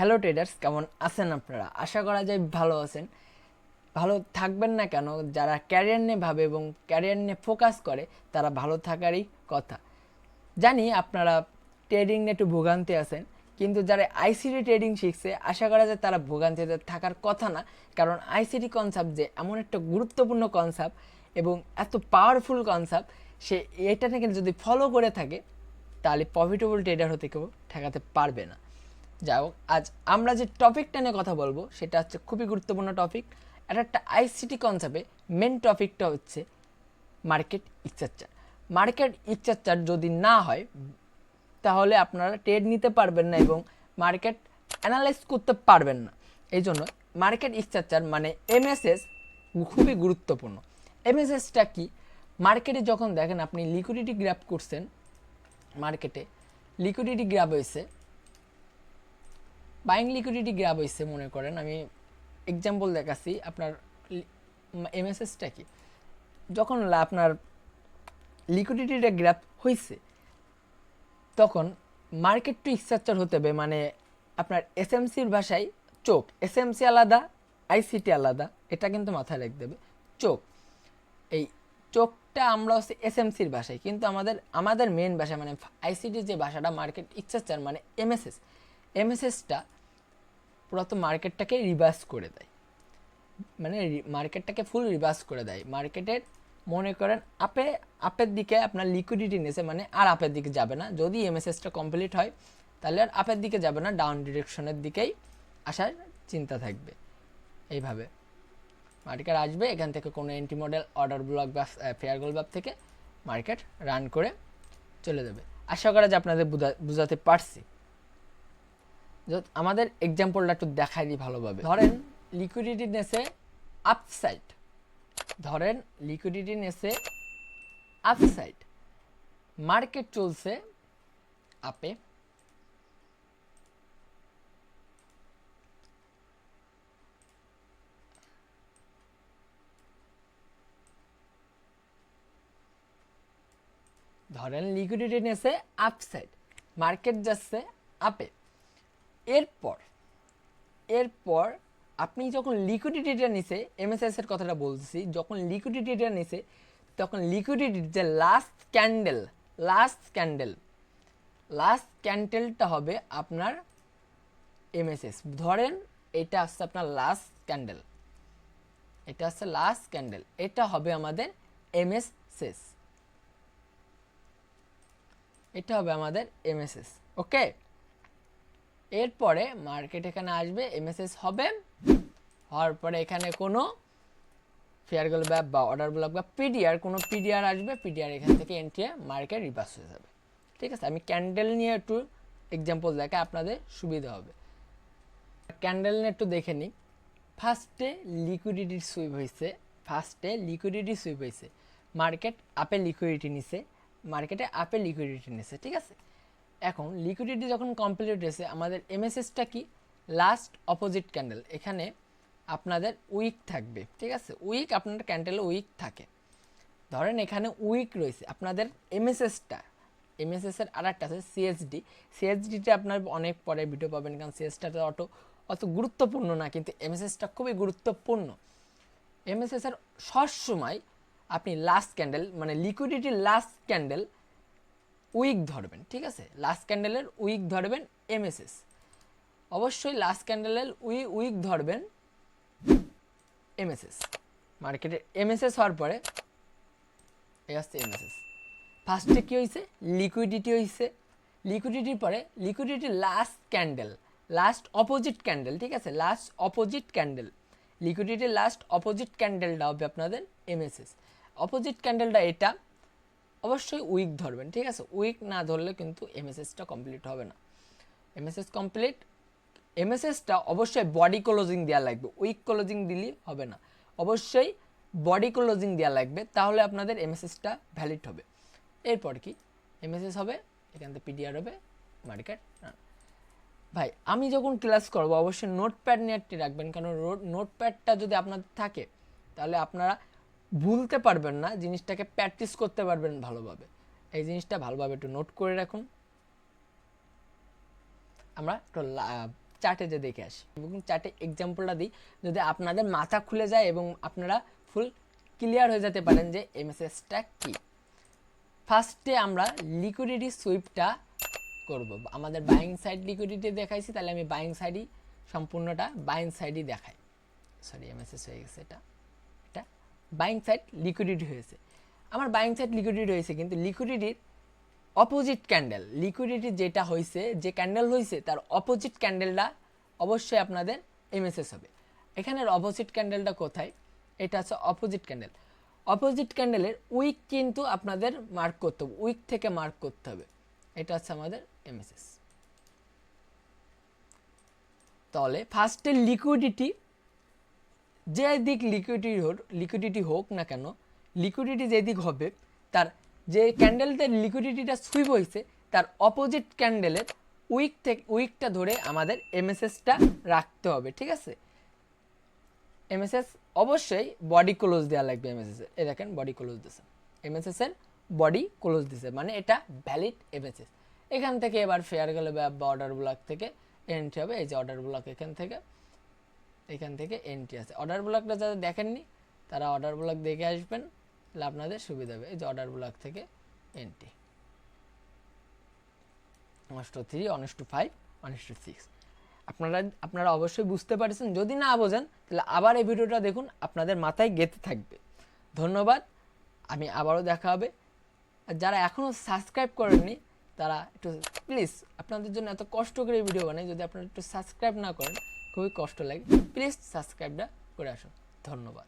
Hello traders, কেমন আছেন আপনারা? আশা করা যায় ভালো আছেন। ভালো থাকবেন না কেন? যারা ক্যারিয়ার নিয়ে ভাবে এবং ক্যারিয়ার নিয়ে ফোকাস করে তারা ভালো থাকারই কথা। জানি আপনারা ট্রেডিং নিয়ে একটু ভোগান্তি আছেন, কিন্তু যারা আইসিটি ট্রেডিং শিখছে আশা করা যায় তারা ভোগান্তিতে থাকার কথা না। কারণ আইসিটি কনসেপ্ট যে এমন একটা গুরুত্বপূর্ণ কনসেপ্ট এবং এত পাওয়ারফুল কনসেপ্ট, সে এটা থেকে যদি ফলো করে থাকে তাহলে প্রফিটেবল ট্রেডার হতে কেউ ঠেকাতে পারবে না। যাই হোক, আজ আমরা যে টপিকটা নিয়ে কথা বলবো সেটা হচ্ছে খুবই গুরুত্বপূর্ণ টপিক। এটা একটা আইসিটি কনসেপ্টে মেন টপিকটা হচ্ছে মার্কেট স্ট্রাকচার। মার্কেট স্ট্রাকচার যদি না হয় তাহলে আপনারা ট্রেড নিতে পারবেন না এবং মার্কেট অ্যানালাইজ করতে পারবেন না। এই জন্য মার্কেট স্ট্রাকচার মানে এমএসএস খুবই গুরুত্বপূর্ণ। এমএসএসটা কি? মার্কেটে যখন দেখেন আপনি লিকুইডিটি গ্র্যাব করছেন, মার্কেটে লিকুইডিটি গ্র্যাব হয়েছে, বাইং লিকুইডিটি গ্র্যাব হয়েছে, মনে করেন আমি এক্সাম্পল দেখাচ্ছি আপনার এমএসএসটা কি। যখন আপনার লিকুইডিটিটা গ্র্যাব হয়েছে তখন মার্কেট টু স্ট্রাকচার হতে হবে, মানে আপনার এসএমসির ভাষায় চোখ। এসএমসি আলাদা, আইসিটি আলাদা, এটা কিন্তু মাথায় রাখতে হবে। চোখ, এই চোখটা আমরা হচ্ছে এসএমসির ভাষায়, কিন্তু আমাদের মেন ভাষা মানে আইসিটির যে ভাষাটা মার্কেট স্ট্রাকচার মানে এমএসএস, এমএসএসটা পুরো মার্কেটটাকে রিভার্স করে দেয়, মানে মার্কেটটাকে ফুল রিভার্স করে দেয়। মার্কেটের মনে করেন আপের দিকে আপনার লিকুইডিটি নিয়েছে, মানে আর আপের দিকে যাবে না। যদি এমএসএসটা কমপ্লিট হয় তাহলে আর আপের দিকে যাবে না, ডাউন ডিরেকশনের দিকেই আসার চিন্তা থাকবে। এইভাবে মার্কেট আসবে, এখান থেকে কোনো এন্ট্রি মডেল, অর্ডার ব্লক বা ফেয়ার গোল ব্যাপ থেকে মার্কেট রান করে চলে যাবে। আশা করা যে আপনাদের বুঝাতে পারছি। আমাদের এক্সাম্পলটা একটু দেখাই দিই ভালোভাবে। ধরেন লিকুইডিটি নেছে আপসাইড, ধরেন লিকুইডিটি নেছে আপসাইড, মার্কেট চলছে আপে, ধরেন লিকুইডিটি নেছে আপসাইড, মার্কেট যাচ্ছে আপে। এরপর এরপর আপনি যখন লিকুইডিটিটা নিছে, এমএসএস এর কথাটা বলছি, যখন লিকুইডিটিটা নিছে তখন লিকুইডিটির যে লাস্ট ক্যান্ডেল, লাস্ট ক্যান্ডেলটা হবে আপনার এমএসএস। ধরেন এটা হচ্ছে আপনার লাস্ট ক্যান্ডেল, এটা হচ্ছে লাস্ট ক্যান্ডেল, এটা হবে আমাদের এমএসএস, এটা হবে আমাদের এমএসএস। ওকে, এরপরে মার্কেট এখানে আসবে, এমএসএস হবে, হওয়ার পরে এখানে কোনো ফেয়ার গোল ব্যাপ বা অর্ডার ব্লক বা পিডিআর, কোনো পিডিআর আসবে, পিডিআর এখান থেকে এন্ট্রি মার্কেট রিভার্স হয়ে যাবে। ঠিক আছে, আমি ক্যান্ডেল নিয়ে একটু এক্সাম্পল দেখে আপনাদের সুবিধা হবে। ক্যান্ডেল নিয়ে একটু দেখে নিই। ফার্স্টে লিকুইডিটি সুইপ হয়েছে, মার্কেট আপে লিকুইডিটি নিছে, মার্কেটে আপে লিকুইডিটি নিছে। ঠিক আছে, এখন লিকুইডিটি যখন কমপ্লিট হয়েছে, আমাদের এমএসএসটা কি? Last opposite candle. এখানে আপনাদের উইক থাকবে। ঠিক আছে, উইক আপনার ক্যান্ডেলে উইক থাকে। ধরেন এখানে উইক রয়েছে আপনাদের এমএসএসটা, এমএসএসের আর একটা আছে সিএসডি। সিএসডিটা আপনার অনেক পরে ভিডিও পাবেন, কারণ সিএসটা অত গুরুত্বপূর্ণ না, কিন্তু এমএসএসটা খুবই গুরুত্বপূর্ণ। এমএসএসের সবসময় আপনি লাস্ট ক্যান্ডেল মানে লিকুইডিটির লাস্ট ক্যান্ডেল উইক ধরবেন। ঠিক আছে, লাস্ট ক্যান্ডেলের উইক ধরবেন এমএসএস, অবশ্যই লাস্ট ক্যান্ডেলের উইক ধরবেন এমএসএস। মার্কেটের এমএসএস হওয়ার পরে এই আসছে এমএসএস। ফার্স্টে কী হয়েছে? লিকুইডিটি হয়েছে, লিকুইডিটির পরে লিকুইডিটির last candle, last opposite candle. ঠিক আছে, লাস্ট অপোজিট ক্যান্ডেল, লিকুইডিটির লাস্ট অপোজিট ক্যান্ডেলটা হবে আপনাদের এমএসএস। অপোজিট ক্যান্ডেলটা এটা, অবশ্যই উইক ধরবেন। ঠিক আছে, উইক না ধরলে কিন্তু এমএসএসটা কমপ্লিট হবে না। এমএসএস কমপ্লিট, এমএসএসটা অবশ্যই বডি ক্লোজিং দেওয়া লাগবে, উইক ক্লোজিং দিলেই হবে না, অবশ্যই বডি ক্লোজিং দেওয়া লাগবে, তাহলে আপনাদের এমএসএসটা ভ্যালিড হবে। এরপর কি এমএসএস হবে, এখান থেকে পিডিআর হবে, মার্কেট। ভাই আমি যখন ক্লাস করবো অবশ্যই নোটপ্যাড নিয়ে রাখবেন, কারণ নোটপ্যাডটা যদি আপনাদের থাকে তাহলে আপনারা ভুলতে পারবেন না, জিনিসটাকে প্র্যাকটিস করতে পারবেন ভালোভাবে। এই জিনিসটা ভালোভাবে একটু নোট করে রাখুন। আমরা একটু চার্টে যে দেখে আসি এবং চার্টে এক্সাম্পলটা দিই, যদি আপনাদের মাথা খুলে যায় এবং আপনারা ফুল ক্লিয়ার হয়ে যেতে পারেন যে এমএসএসটা কী। ফার্স্টে আমরা লিকুইডিটি সুইপটা করব। আমাদের বাইং সাইড লিকুইডিটি দেখাইছি, তাহলে আমি বাইং সাইডই সম্পূর্ণটা বাইং সাইডই দেখাই। সরি এমএসএস হয়ে গেছে, এটা বাইং সাইড লিকুইডিটি হয়েছে। আমার বাইং সাইড লিকুইডিটি হয়েছে, কিন্তু লিকুইডিটির অপোজিট ক্যান্ডেল, লিকুইডিটি যেটা হয়েছে, যে ক্যান্ডেল হয়েছে তার অপোজিট ক্যান্ডেলটা অবশ্যই আপনাদের এমএসএস হবে। এখানের অপোজিট ক্যান্ডেলটা কোথায়? এটা হচ্ছে অপোজিট ক্যান্ডেল। অপোজিট ক্যান্ডেলের উইক কিন্তু আপনাদের মার্ক করতে হবে, উইক থেকে মার্ক করতে হবে। এটা হচ্ছে আমাদের এমএসএস। তাহলে ফার্স্টে লিকুইডিটি, যে দিক লিকুইডিটি হোক না কেন, লিকুইডিটি যে দিক হবে তার যে ক্যান্ডেলটার লিকুইডিটিটা সুইপ হয়েছে তার অপোজিট ক্যান্ডেলের উইকটা ধরে আমাদের এমএসএসটা রাখতে হবে, ঠিক আছে। এমএসএস অবশ্যই বডি ক্লোজ দেওয়া লাগবে। এমএসএস এ দেখেন বডি ক্লোজ দিছে, এমএসএস এর বডি ক্লোজ দিছে, মানে এটা ভ্যালিড এমএসএস। এখান থেকে এবার ফেয়ার গেলে বা অর্ডার ব্লক থেকে এন্ট্রি হবে। এই যে অর্ডার ব্লক এখান থেকে এন্ট্রি আছে। অর্ডার ব্লকটা যারা দেখেননি তারা অর্ডার ব্লক দেখে আসবেন, তাহলে আপনাদের সুবিধা হবে। এই যে অর্ডার ব্লক থেকে এন্ট্রি 1:3, 1:5, 1:6। আপনারা অবশ্যই বুঝতে পারছেন। যদি না বোঝেন তাহলে আবার এই ভিডিওটা দেখুন, আপনাদের মাথায় গেঁথে থাকবে। ধন্যবাদ, আমি আবারও দেখা হবে। আর যারা এখনও সাবস্ক্রাইব করেননি তারা একটু প্লিজ, আপনাদের জন্য এত কষ্ট করে ভিডিও বানাই, যদি আপনারা একটু সাবস্ক্রাইব না করেন খুবই কষ্ট লাগে। প্লিজ সাবস্ক্রাইবটা করে আসুন। ধন্যবাদ।